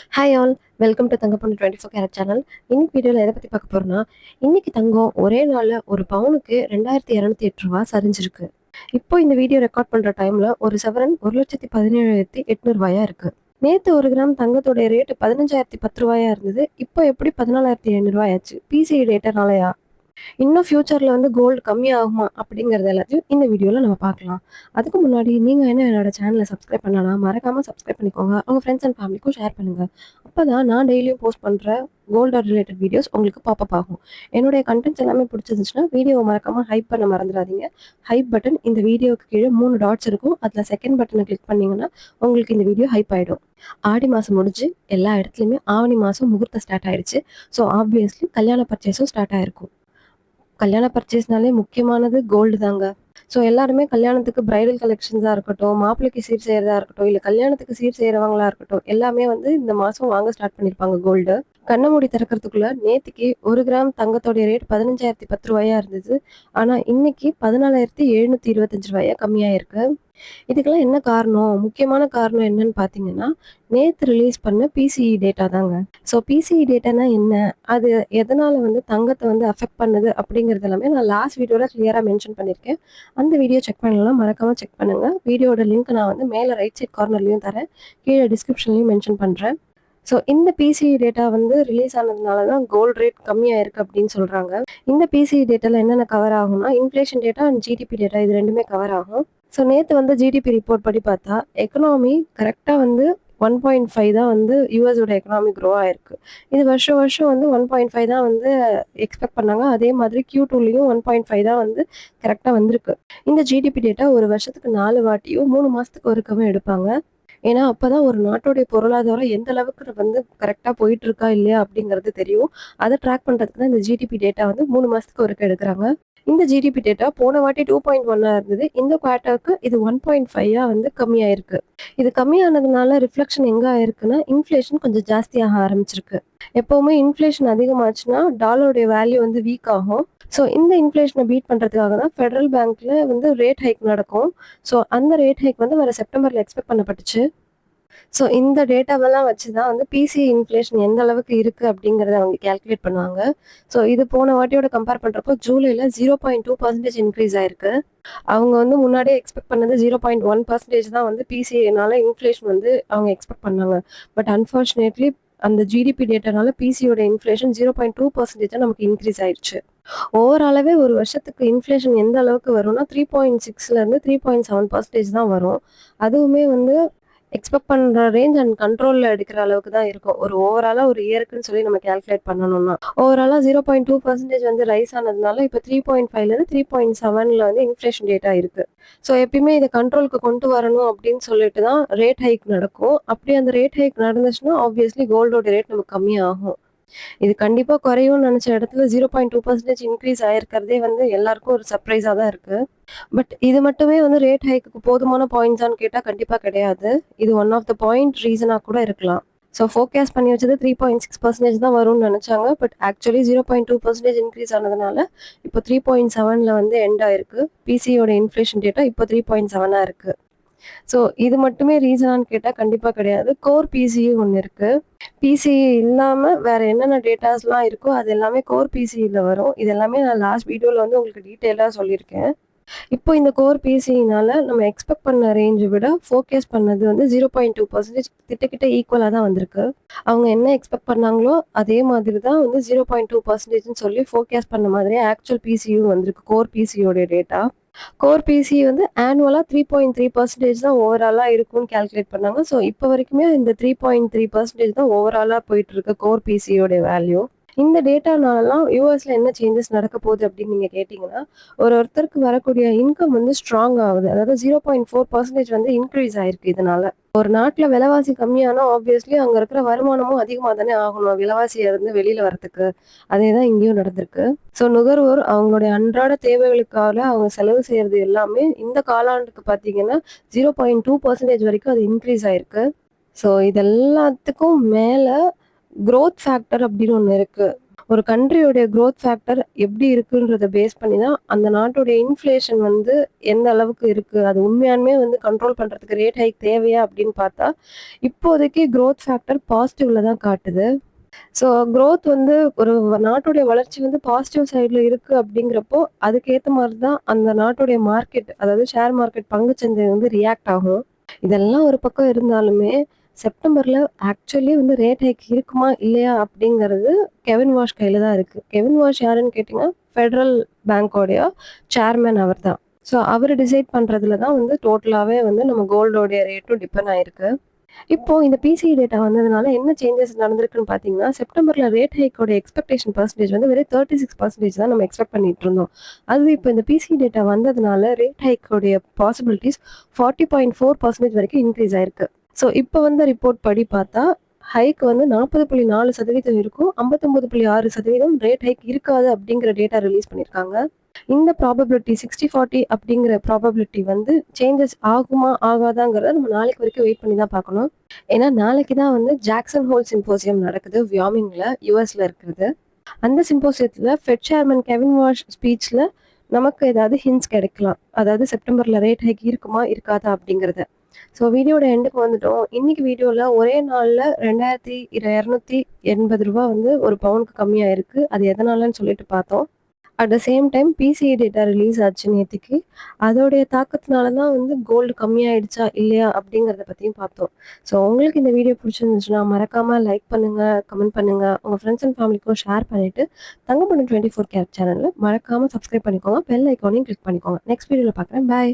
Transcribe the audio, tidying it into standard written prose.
Hi all, welcome to Thangaponnu 24 carrot channel. இன்னைக்கு வீடியோவில் எதை பற்றி பார்க்க போறோம்னா, இன்னைக்கு தங்கம் ஒரே நாளில் ஒரு பவுனுக்கு 2208 ரூபா சரிஞ்சிருக்கு. இப்போ இந்த வீடியோ ரெக்கார்ட் பண்ணுற டைமில் ஒரு சவரன் 1,17,800 இருக்கு. நேற்று ஒரு கிராம் தங்கத்தோடைய ரேட்டு 15,010 இருந்தது. இப்போ எப்படி 14,700 ஆச்சு? பிசிஐ டேட்டானாலயா? இன்னும் ஃபியூச்சர்ல வந்து கோல்டு கம்மியாகுமா அப்படிங்கிறது எல்லாத்தையும் இந்த வீடியோல நம்ம பார்க்கலாம். அதுக்கு முன்னாடி நீங்க என்ன என்னோட சேனலை சப்ஸ்கிரைப் பண்ணலாம், மறக்காம சப்ஸ்கிரைப் பண்ணிக்கோங்க. உங்க ஃப்ரெண்ட்ஸ் அண்ட் ஃபேமிலிக்கும் ஷேர் பண்ணுங்க. அப்பதான் நான் டெய்லியும் போஸ்ட் பண்ற கோல்டு ரிலேட்டட் வீடியோஸ் உங்களுக்கு பாப்பப் ஆகும். என்னுடைய கண்டென்ட்ஸ் எல்லாமே பிடிச்சிருந்துச்சுன்னா வீடியோவை மறக்காம ஹைப் பண்ண மறந்துடாதீங்க. ஹைப் பட்டன் இந்த வீடியோக்கு கீழே 3 டாட்ஸ் இருக்கும். அதுல செகண்ட் பட்டனை கிளிக் பண்ணீங்கன்னா உங்களுக்கு இந்த வீடியோ ஹைப் ஆயிடும். ஆடி மாசம் முடிஞ்சு எல்லா இடத்துலயுமே ஆவணி மாசம் முகூர்த்தம் ஸ்டார்ட் ஆயிடுச்சு. ஸோ ஆப்வியஸ்லி கல்யாண பர்ச்சேஸும் ஸ்டார்ட் ஆயிருக்கும். கல்யாண பர்ச்சேஸ்னாலே முக்கியமானது கோல்டு தாங்க. ஸோ எல்லாருமே கல்யாணத்துக்கு பிரைடல் கலெக்ஷன்ஸாக இருக்கட்டும், மாப்பிள்ளைக்கு சீர் செய்யறதா இருக்கட்டும், இல்லை கல்யாணத்துக்கு சீர் செய்கிறவங்களா இருக்கட்டும், எல்லாமே வந்து இந்த மாதம் வாங்க ஸ்டார்ட் பண்ணியிருப்பாங்க கோல்டு. கண்ண மூடி திறக்கிறதுக்குள்ள நேற்றுக்கு ஒரு கிராம் தங்கத்தோடைய ரேட் 15,010 இருந்தது. ஆனால் இன்னைக்கு 14,725 கம்மியாக இருக்கு. இதுக்கெல்லாம் என்ன காரணம்? முக்கியமான காரணம் என்னன்னு பார்த்தீங்கன்னா, நேத்து ரிலீஸ் பண்ண பிசிஇ டேட்டா தாங்க. ஸோ பிசிஇ டேட்டானா என்ன? அது எதனால வந்து தங்கத்த வந்து அஃபெக்ட் பண்ணுது அப்படிங்கிறது எல்லாமே நான் லாஸ்ட் வீடியோல கிளியரா மென்ஷன் பண்ணியிருக்கேன். அந்த வீடியோ செக் பண்ணலனா மறக்காம செக் பண்ணுங்க. வீடியோட லிங்க் நான் வந்து மேல ரைட் சைட் கார்னர்லயும் தரேன். கீழ டிஸ்கிரிப்ஷன்லயும் மென்ஷன் பண்றேன். ஸோ இந்த பிசிஇ டேட்டா வந்து ரிலீஸ் ஆனதுனால தான் கோல்ட் ரேட் கம்மியா இருக்கு அப்படின்னு சொல்றாங்க. இந்த பிசிஇ டேட்டால என்னென்ன கவர் ஆகும்னா, inflation data and GDP data இது 2மே கவர் ஆகும். ஸோ நேற்று வந்து ஜிடிபி ரிப்போர்ட் படி பார்த்தா எக்கனாமி கரெக்டாக வந்து 1.5 தான் வந்து யூஎஸோட எக்கனாமி க்ரோ ஆயிருக்கு. இது வருஷம் வருஷம் வந்து 1.5 தான் வந்து எக்ஸ்பெக்ட் பண்ணாங்க. அதே மாதிரி Q2லையும் 1.5 தான் வந்து கரெக்டாக வந்திருக்கு. இந்த ஜிடிபி டேட்டா ஒரு வருஷத்துக்கு 4 வாட்டியும் 3 மாதத்துக்கு ஒருக்கவே எடுப்பாங்க. ஏன்னா அப்பதான் ஒரு நாட்டுடைய பொருளாதாரம் எந்த அளவுக்கு வந்து கரெக்டாக போயிட்டு இருக்கா இல்லையா அப்படிங்கிறது தெரியும். அதை ட்ராக் பண்ணுறதுக்கு தான் இந்த ஜிடிபி டேட்டா வந்து 3 மாதத்துக்கு ஒருக்க எடுக்கிறாங்க. இந்த ஜிடிபி டேட்டா போன வாட்டி 2.1 இருந்தது. இந்த குவார்ட்டருக்கு இது 1.5 வந்து கம்மியாயிருக்கு. இது கம்மியானதுனால ரிஃப்ளெக்ஷன் எங்க ஆயிருக்குன்னா, இன்ஃப்ளேஷன் கொஞ்சம் ஜாஸ்தியாக ஆரம்பிச்சிருக்கு. எப்பவுமே இன்ஃப்ளேஷன் அதிகமாச்சுன்னா டாலருடைய வேல்யூ வந்து வீக் ஆகும். ஸோ இந்த இன்ஃப்ளேஷனை பீட் பண்ணுறதுக்காக தான் ஃபெடரல் பேங்க்ல வந்து ரேட் ஹைக் நடக்கும். ஸோ அந்த ரேட் ஹைக் வந்து வர செப்டம்பர்ல எக்ஸ்பெக்ட் பண்ணப்பட்டுச்சு. ஸோ இந்த டேட்டாவெல்லாம் வச்சு தான் வந்து பிசி இன்ஃப்ளேஷன் எந்த அளவுக்கு இருக்குது அப்படிங்கிறத அவங்க கேல்குலேட் பண்ணுவாங்க. ஸோ இது போன வாட்டியோட கம்பேர் பண்ணுறப்போ ஜூலையில் 0.2% இன்க்ரீஸ் ஆயிருக்கு. அவங்க வந்து முன்னாடியே எக்ஸ்பெக்ட் பண்ணது 0.1% தான் வந்து பிசினால இன்ஃப்ளேஷன் வந்து அவங்க எக்ஸ்பெக்ட் பண்ணாங்க. பட் அன்ஃபார்ச்சுனேட்லி அந்த ஜிடிபி டேட்டானால பிசியோட இன்ஃப்ளேஷன் 0.2% தான் நமக்கு இன்க்ரீஸ் ஆயிடுச்சு. ஓவராலாவே ஒரு வருஷத்துக்கு இன்ஃப்ளேஷன் எந்த அளவுக்கு வரும்னா 3.6லேருந்து 3.7% தான் வரும். அதுவுமே வந்து எக்ஸ்பெக்ட் பண்ற ரேஞ்ச் அண்ட் கண்ட்ரோல்ல எடுக்கிற அளவுக்கு தான் இருக்கும். ஒரு ஓவராலா ஒரு இயருக்குன்னு சொல்லி நம்ம கால்குலேட் பண்ணணும்னா. ஓவராலா 0.2% வந்து ரைஸ் ஆனதுனால இப்போ 3.5லேருந்து 3.7ல வந்து இன்ஃப்ளேஷன் டேட்டா இருக்கு. ஸோ எப்பயுமே இதை கண்ட்ரோலுக்கு கொண்டு வரணும் அப்படின்னு சொல்லிட்டு தான் ரேட் ஹைக் நடக்கும். அப்படி அந்த ரேட் ஹைக் நடந்துச்சுன்னா ஆப்வியஸ்லி கோல்டோட ரேட் நமக்கு கம்மியாகும். இது கண்டிப்பா குறையும்னு நினைச்ச இடத்துல 0.2% இன்க்ரீஸ் ஆயிருக்கிறதே வந்து எல்லாருக்கும் ஒரு சர்ப்ரைஸா தான் இருக்கு. பட் இது மட்டுமே வந்து ரேட் ஹைக்கு போதுமான பாயிண்ட்ஸான்னு கேட்டா கண்டிப்பா கிடையாது. இது ஒன் ஆஃப் த பாயிண்ட் ரீசனா கூட இருக்கலாம். ஸோ ஃபோர்காஸ்ட் பண்ணி வச்சது 3.6% தான் வரும்னு நினைச்சாங்க. பட் ஆக்சுவலி 0.2% இன்க்ரீஸ் ஆனதுனால இப்போ 3.7ல வந்து எண்ட் ஆயிருக்கு. பிசியோட இன்ஃப்ளேஷன் டேட்டா இப்போ 3.7 இருக்கு. ஸோ இது மட்டுமே ரீசனான்னு கேட்டால் கண்டிப்பாக கிடையாது. கோர் பிசிஇ ஒன்று இருக்கு. பிசிஇ இல்லாமல் வேற என்னென்ன டேட்டாஸ்லாம் இருக்கோ அது எல்லாமே கோர் பிசிஇல வரும். இது எல்லாமே நான் லாஸ்ட் வீடியோவில் வந்து உங்களுக்கு டீட்டெயிலாக சொல்லியிருக்கேன். இப்போ இந்த கோர் பிசினால நம்ம எக்ஸ்பெக்ட் பண்ண ரேஞ்சை விட ஃபோர்காஸ்ட் பண்ணது வந்து 0.2% கிட்ட ஈக்குவலாக தான் வந்திருக்கு. அவங்க என்ன எக்ஸ்பெக்ட் பண்ணாங்களோ அதே மாதிரி தான் வந்து 0.2%ன்னு சொல்லி ஃபோர்காஸ்ட் பண்ண மாதிரியே ஆக்சுவல் பிசியும் வந்திருக்கு. கோர் பிசியோட டேட்டா. கோர் பிசி வந்து ஆனுவலா 3.3% தான் ஓவராலா இருக்கும்னு கால்குலேட் பண்ணாங்க. ஸோ இப்போ வரைக்குமே இந்த 3.3% தான் ஓவராலா போயிட்டு இருக்கு கோர் பிசியோட வேல்யூ. இந்த டேட்டானாலலாம் யூஎஸ்ல என்ன சேஞ்சஸ் நடக்க போகுது அப்படின்னு நீங்க கேட்டீங்கன்னா, ஒருத்தருக்கு வரக்கூடிய இன்கம் வந்து ஸ்ட்ராங் ஆகுது. அதாவது 0.4% வந்து இன்க்ரீஸ் ஆயிருக்கு இதனால. ஒரு நாட்டுல விலைவாசி கம்மியானா ஆப்வியஸ்லி அங்க இருக்கிற வருமானமும் அதிகமா தானே ஆகணும். விலைவாசிய இருந்து வெளியில வரதுக்கு. அதேதான் இங்கேயும் நடந்திருக்கு. ஸோ நுகர்வோர் அவங்களுடைய அன்றாட தேவைகளுக்காக அவங்க செலவு செய்யறது எல்லாமே இந்த காலாண்டுக்கு பார்த்தீங்கன்னா 0.2% வரைக்கும் அது இன்க்ரீஸ் ஆயிருக்கு. ஸோ இது எல்லாத்துக்கும் மேல குரோத் ஃபேக்டர் அப்படின்னு ஒன்று இருக்கு. ஒரு கண்ட்ரியோடைய growth ஃபேக்டர் எப்படி இருக்குன்றத பேஸ் பண்ணி தான் அந்த நாட்டுடைய இன்ஃப்ளேஷன் வந்து எந்த அளவுக்கு இருக்கு. அது உண்மையாலுமே வந்து கண்ட்ரோல் பண்றதுக்கு ரேட் ஹைக் தேவையா அப்படின்னு பார்த்தா, இப்போதைக்கு growth ஃபேக்டர் பாசிட்டிவ்ல தான் காட்டுது. ஸோ growth வந்து ஒரு நாட்டுடைய வளர்ச்சி வந்து பாசிட்டிவ் சைட்ல இருக்கு அப்படிங்கிறப்போ, அதுக்கேத்த மாரி தான் அந்த நாட்டுடைய மார்க்கெட் அதாவது ஷேர் மார்க்கெட் பங்குச்சந்தை வந்து ரியாக்ட் ஆகும். இதெல்லாம் ஒரு பக்கம் இருந்தாலுமே, செப்டம்பர்ல ஆக்சுவலி வந்து ரேட் ஹைக் இருக்குமா? இல்லையா? அப்படிங்கிறது கெவின் வாஷ் கையில தான் இருக்கு. கெவின் வாஷ் யாருன்னு கேட்டீங்கன்னா, ஃபெடரல் பேங்கோடைய சேர்மன் அவர் தான். ஸோ அவரு டிசைட் பண்றதுல தான் வந்து டோட்டலாவே வந்து நம்ம கோல்டோடைய ரேட்டும் டிபெண்ட் ஆயிருக்கு. இப்போ இந்த பிசிஇ டேட்டா வந்ததுனால என்ன சேஞ்சஸ் நடந்திருக்குன்னு பார்த்தீங்கன்னா, செப்டம்பர்ல ரேட் ஹைக்கோட எக்ஸ்பெக்டேஷன் பெர்சன்டேஜ் வந்து வெறும் 36% தான் நம்ம எக்ஸ்பெக்ட் பண்ணிட்டு இருந்தோம். அது இப்போ இந்த பிசிஇ டேட்டா வந்ததுனால ரேட் ஹைக்கோடைய பாசிபிலிட்டீஸ் 40.4% வரைக்கும் இன்க்ரீஸ் ஆயிருக்கு. ஸோ இப்போ வந்த ரிப்போர்ட் படி பார்த்தா, ஹைக் வந்து 40.4% இருக்கும். 59.6% ரேட் ஹைக் இருக்காது அப்படிங்கிற டேட்டா ரிலீஸ் பண்ணியிருக்காங்க. இந்த ப்ராபபிலிட்டி 60-40 அப்படிங்கிற ப்ராபபிலிட்டி வந்து சேஞ்சஸ் ஆகுமா? ஆகாதாங்கிறத நம்ம நாளைக்கு வரைக்கும் வெயிட் பண்ணி தான் பார்க்கணும். ஏன்னா நாளைக்கு தான் வந்து ஜாக்சன் ஹோல் சிம்போசியம் நடக்குது வியாமிங்ல, யுஎஸ்ல இருக்கிறது. அந்த சிம்போசியத்துல ஃபெட் சேர்மன் கெவின் வாஷ் ஸ்பீச்ல நமக்கு ஏதாவது ஹிண்ட்ஸ் கிடைக்கலாம். அதாவது செப்டம்பர்ல ரேட் ஹைக் இருக்குமா? இருக்காதா? அப்படிங்கிறது. ஸோ வீடியோட எண்டுக்கு வந்துட்டோம். இன்னைக்கு வீடியோல ஒரே நாள்ல ரூ. 2,280 வந்து ஒரு பவுனுக்கு கம்மியாயிருக்கு. அது எதனாலன்னு சொல்லிட்டு பார்த்தோம். At the same time BCE data release ஆச்சு நேத்திக்கு. அதோடைய தாக்கத்தினால தான் வந்து கோல்டு கம்மியாயிடுச்சா? இல்லையா? அப்படிங்கிறத பத்தியும் பார்த்தோம். ஸோ உங்களுக்கு இந்த வீடியோ பிடிச்சிருந்துச்சுன்னா மறக்காம லைக் பண்ணுங்க, கமெண்ட் பண்ணுங்க. உங்க ஃப்ரெண்ட்ஸ் அண்ட் ஃபேமிலிக்கும் ஷேர் பண்ணிட்டு, தங்கமணி 24 கேரட் சேனல்ல மறக்காம சப்ஸ்கிரைப் பண்ணிக்கோங்க. பெல் ஐகானையும் கிளிக் பண்ணிக்கோங்க. நெக்ஸ்ட் வீடியோல பார்க்குறேன். பாய்.